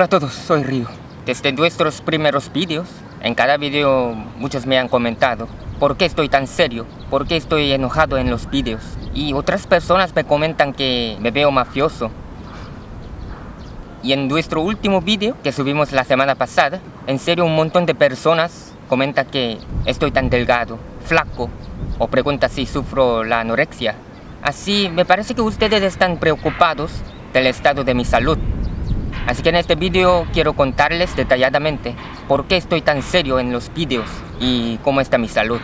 a todos, soy Río. Desde nuestros primeros vídeos, en cada vídeo muchos me han comentado ¿por qué estoy tan serio? ¿Por qué estoy enojado en los vídeos? Y otras personas me comentan que me veo mafioso. Y en nuestro último vídeo que subimos la semana pasada, en serio un montón de personas comentan que estoy tan delgado, flaco, o preguntan si sufro la anorexia. Así me parece que ustedes están preocupados del estado de mi salud. Así que en este vídeo quiero contarles detalladamente por qué estoy tan serio en los vídeos y cómo está mi salud.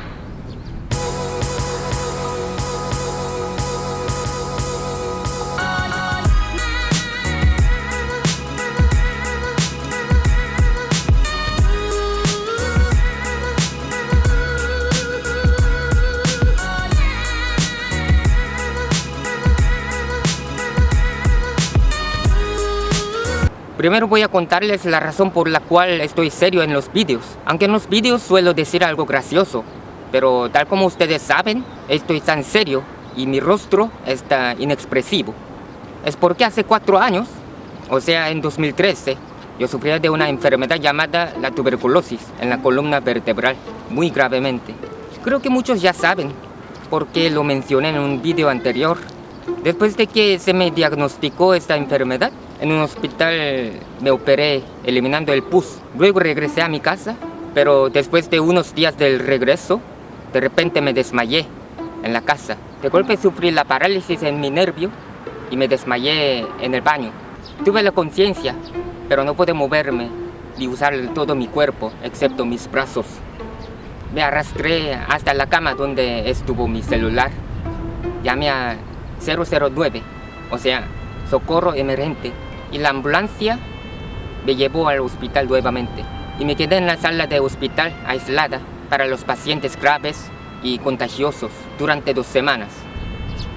Primero voy a contarles la razón por la cual estoy serio en los vídeos. Aunque en los vídeos suelo decir algo gracioso, pero tal como ustedes saben, estoy tan serio y mi rostro está inexpresivo. Es porque hace 4 años, o sea en 2013, yo sufría de una enfermedad llamada la tuberculosis en la columna vertebral, muy gravemente. Creo que muchos ya saben, porque lo mencioné en un vídeo anterior. Después de que se me diagnosticó esta enfermedad, en un hospital me operé eliminando el pus. Luego regresé a mi casa, pero después de unos días del regreso, de repente me desmayé en la casa. De golpe sufrí la parálisis en mi nervio y me desmayé en el baño. Tuve la conciencia, pero no pude moverme ni usar todo mi cuerpo, excepto mis brazos. Me arrastré hasta la cama donde estuvo mi celular. Llamé a 009, o sea, socorro emergente, y la ambulancia me llevó al hospital nuevamente. Y me quedé en la sala de hospital aislada para los pacientes graves y contagiosos durante 2 semanas.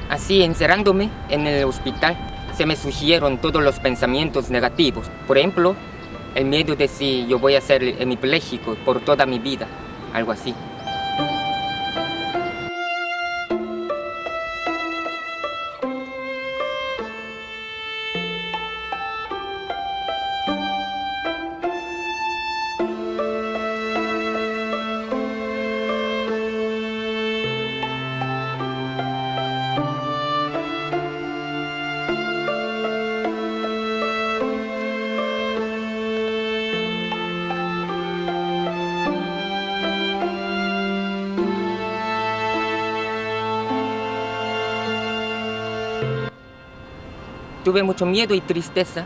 Así, encerrándome en el hospital, se me surgieron todos los pensamientos negativos. Por ejemplo, el miedo de si yo voy a ser hemipléjico por toda mi vida, algo así. Tuve mucho miedo y tristeza,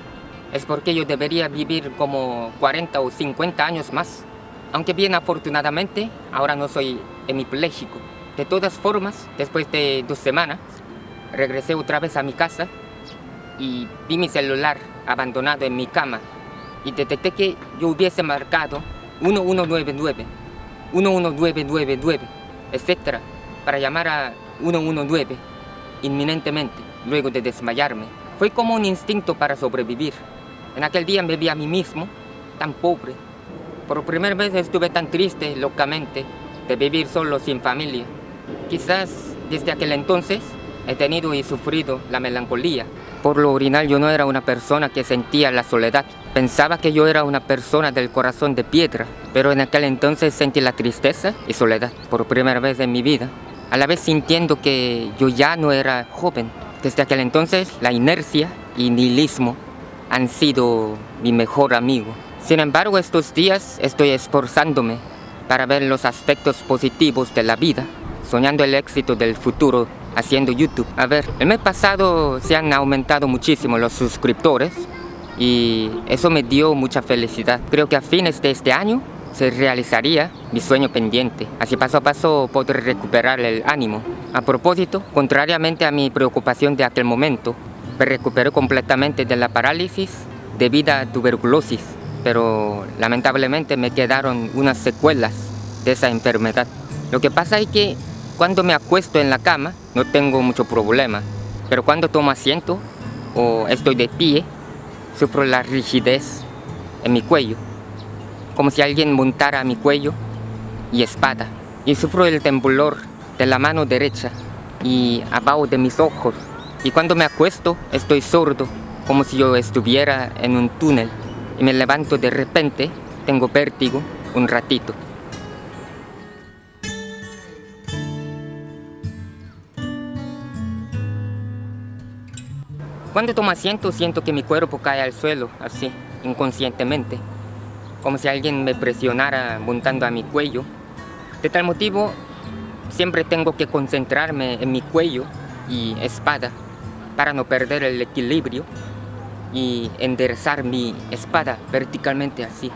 es porque yo debería vivir como 40 o 50 años más. Aunque bien afortunadamente, ahora no soy hemipléjico. De todas formas, después de 2 semanas, regresé otra vez a mi casa y vi mi celular abandonado en mi cama y detecté que yo hubiese marcado 1199, 11999, etc. para llamar a 119 inminentemente, luego de desmayarme. Fue como un instinto para sobrevivir. En aquel día me vi a mí mismo tan pobre. Por primera vez estuve tan triste, locamente, de vivir solo sin familia. Quizás desde aquel entonces he tenido y sufrido la melancolía. Por lo original yo no era una persona que sentía la soledad. Pensaba que yo era una persona del corazón de piedra, pero en aquel entonces sentí la tristeza y soledad por primera vez en mi vida, a la vez sintiendo que yo ya no era joven. Desde aquel entonces, la inercia y nihilismo han sido mi mejor amigo. Sin embargo, estos días estoy esforzándome para ver los aspectos positivos de la vida, soñando el éxito del futuro haciendo YouTube. A ver, el mes pasado se han aumentado muchísimo los suscriptores y eso me dio mucha felicidad. Creo que a fines de este año se realizaría mi sueño pendiente. Así paso a paso podré recuperar el ánimo. A propósito, contrariamente a mi preocupación de aquel momento, me recuperé completamente de la parálisis debido a tuberculosis, pero lamentablemente me quedaron unas secuelas de esa enfermedad. Lo que pasa es que cuando me acuesto en la cama no tengo mucho problema, pero cuando tomo asiento o estoy de pie, sufro la rigidez en mi cuello, como si alguien montara mi cuello y espalda, y sufro el temblor de la mano derecha y abajo de mis ojos, y cuando me acuesto estoy sordo, como si yo estuviera en un túnel y me levanto de repente, tengo vértigo un ratito. Cuando tomo asiento siento que mi cuerpo cae al suelo, así, inconscientemente, como si alguien me presionara montando a mi cuello. De tal motivo, siempre tengo que concentrarme en mi cuello y espalda para no perder el equilibrio y enderezar mi espada verticalmente así.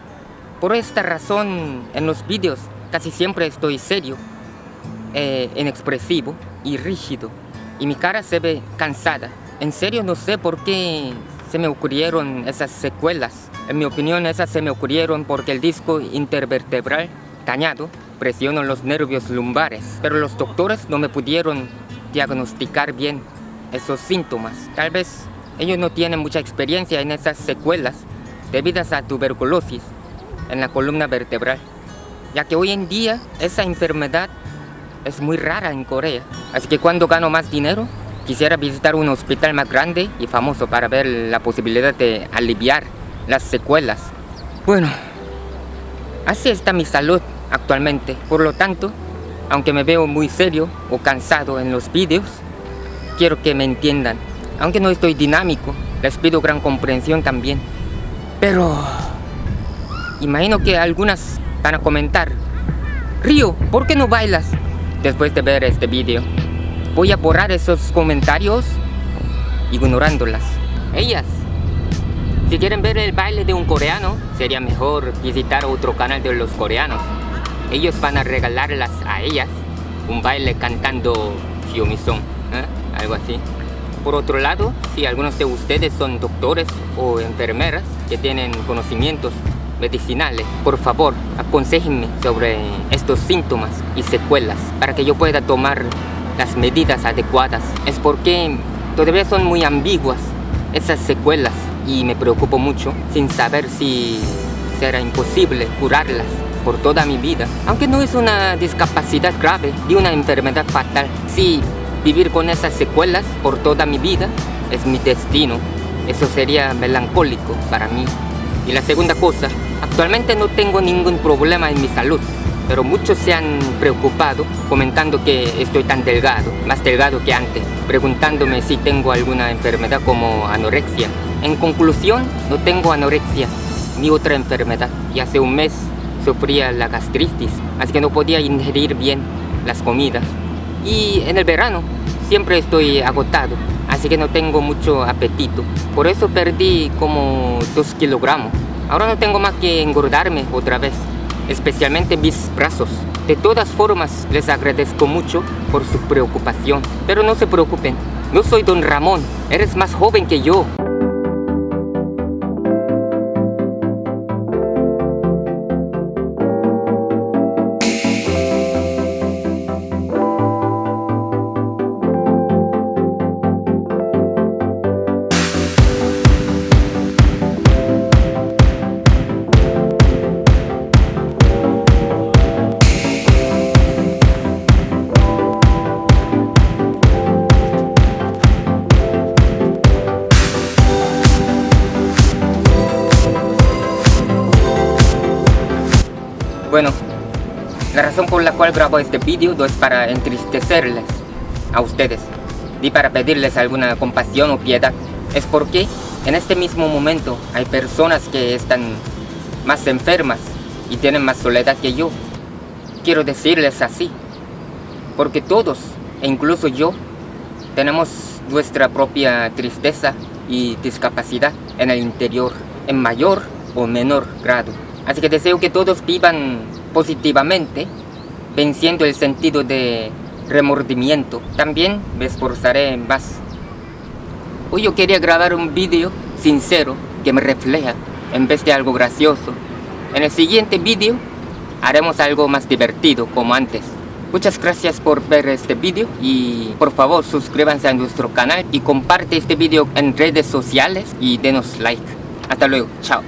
Por esta razón, en los vídeos casi siempre estoy serio, inexpresivo y rígido, y mi cara se ve cansada. En serio no sé por qué se me ocurrieron esas secuelas. En mi opinión esas se me ocurrieron porque el disco intervertebral dañado presionó los nervios lumbares, pero los doctores no me pudieron diagnosticar bien esos síntomas. Tal vez ellos no tienen mucha experiencia en esas secuelas debidas a tuberculosis en la columna vertebral, ya que hoy en día esa enfermedad es muy rara en Corea. Así que cuando gano más dinero, quisiera visitar un hospital más grande y famoso para ver la posibilidad de aliviar las secuelas. Bueno, así está mi salud actualmente. Por lo tanto, aunque me veo muy serio o cansado en los vídeos, quiero que me entiendan. Aunque no estoy dinámico, les pido gran comprensión también. Pero imagino que algunas van a comentar: Río, ¿por qué no bailas? Después de ver este vídeo, voy a borrar esos comentarios ignorándolas. Ellas, si quieren ver el baile de un coreano, sería mejor visitar otro canal de los coreanos. Ellos van a regalarlas a ellas un baile cantando Hyomison, algo así. Por otro lado, si algunos de ustedes son doctores o enfermeras que tienen conocimientos medicinales, por favor, aconséjenme sobre estos síntomas y secuelas para que yo pueda tomar las medidas adecuadas. Es porque todavía son muy ambiguas esas secuelas y me preocupo mucho sin saber si será imposible curarlas por toda mi vida. Aunque no es una discapacidad grave ni una enfermedad fatal, sí, vivir con esas secuelas por toda mi vida es mi destino. Eso sería melancólico para mí. Y la segunda cosa, actualmente no tengo ningún problema en mi salud, pero muchos se han preocupado comentando que estoy tan delgado, más delgado que antes, preguntándome si tengo alguna enfermedad como anorexia. En conclusión, no tengo anorexia ni otra enfermedad, y hace un mes sufría la gastritis, así que no podía ingerir bien las comidas. Y en el verano siempre estoy agotado, así que no tengo mucho apetito. Por eso perdí como 2 kilogramos. Ahora no tengo más que engordarme otra vez, especialmente mis brazos. De todas formas, les agradezco mucho por su preocupación, pero no se preocupen, no soy Don Ramón, eres más joven que yo. Bueno, la razón por la cual grabo este vídeo no es para entristecerles a ustedes, ni para pedirles alguna compasión o piedad. Es porque en este mismo momento hay personas que están más enfermas y tienen más soledad que yo. Quiero decirles así, porque todos, e incluso yo, tenemos nuestra propia tristeza y discapacidad en el interior, en mayor o menor grado. Así que deseo que todos vivan positivamente, venciendo el sentido de remordimiento. También me esforzaré más. Hoy yo quería grabar un vídeo sincero que me refleja en vez de algo gracioso. En el siguiente vídeo haremos algo más divertido como antes. Muchas gracias por ver este vídeo y por favor suscríbanse a nuestro canal y comparte este vídeo en redes sociales y denos like. Hasta luego, chao.